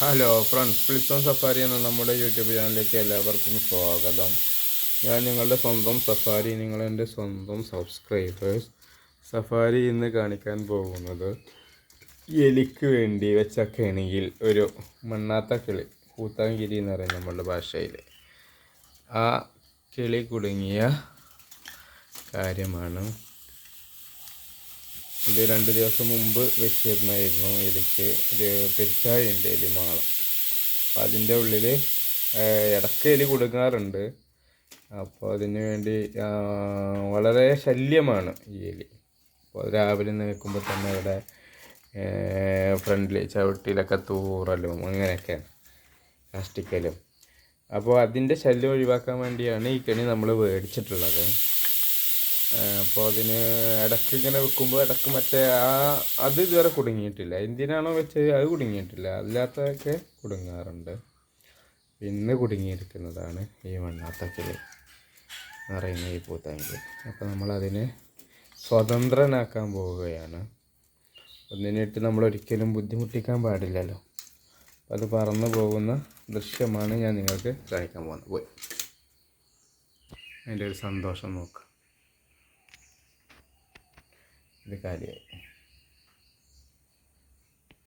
Hello friends, ഫ്ലിപ്സോൺ safari എന്ന നമ്മുടെ YouTube ചാനലിലേക്ക് എല്ലാവർക്കും സ്വാഗതം. ഞാൻ നിങ്ങളുടെ സ്വന്തം സഫാരി, നിങ്ങളെൻ്റെ സ്വന്തം സബ്സ്ക്രൈബേഴ്സ്. സഫാരി ഇന്ന് കാണിക്കാൻ പോകുന്നത് എലിക്ക് വേണ്ടി വെച്ച കെണിയിൽ ഒരു മണ്ണാത്ത കിളി, കൂത്താങ്കിരി എന്ന് പറയും നമ്മളുടെ ഭാഷയിൽ, ആ കിളി കുടുങ്ങിയ കാര്യമാണ്. ഇത് 2 ദിവസം മുമ്പ് വെച്ചിരുന്നായിരുന്നു. എലിക്ക് ഒരു പെരിച്ചാഴിയുണ്ട്, എലിമാളം. അപ്പോൾ അതിൻ്റെ ഉള്ളിൽ ഇടയ്ക്ക് എലി കുടുങ്ങാറുണ്ട്. അപ്പോൾ അതിന് വേണ്ടി വളരെ ശല്യമാണ് ഈ എലി. അപ്പോൾ രാവിലെ നിൽക്കുമ്പോൾ തന്നെ ഇവിടെ ഫ്രണ്ടിൽ ചവിട്ടിയിലൊക്കെ തൂറലും അങ്ങനെയൊക്കെയാണ്, കാഷ്ടിക്കലും. അപ്പോൾ അതിൻ്റെ ശല്യം ഒഴിവാക്കാൻ വേണ്ടിയാണ് ഈ കെണി നമ്മൾ മേടിച്ചിട്ടുള്ളത്. അപ്പോൾ അതിന് ഇടയ്ക്ക് ഇങ്ങനെ വെക്കുമ്പോൾ ഇടയ്ക്ക് അത് ഇതുവരെ കുടുങ്ങിയിട്ടില്ല. എന്തിനാണോ വെച്ചത് അത് കുടുങ്ങിയിട്ടില്ല, അല്ലാത്തതൊക്കെ കുടുങ്ങാറുണ്ട്. ഇന്ന് കുടുങ്ങിയിരിക്കുന്നതാണ് ഈ മണ്ണാത്തക്കിളി എന്ന് പറയുന്ന ഈ പൂത്താങ്കി. അപ്പോൾ നമ്മളതിനെ സ്വതന്ത്രനാക്കാൻ പോവുകയാണ്. ഒന്നിനിട്ട് നമ്മളൊരിക്കലും ബുദ്ധിമുട്ടിക്കാൻ പാടില്ലല്ലോ. അപ്പോൾ അത് പറന്നു പോകുന്ന ദൃശ്യമാണ് ഞാൻ നിങ്ങൾക്ക് കാണിക്കാൻ പോകുന്നത്. പോയി അതിൻ്റെ ഒരു സന്തോഷം നോക്കുക. ഇത് കാര്യമായി.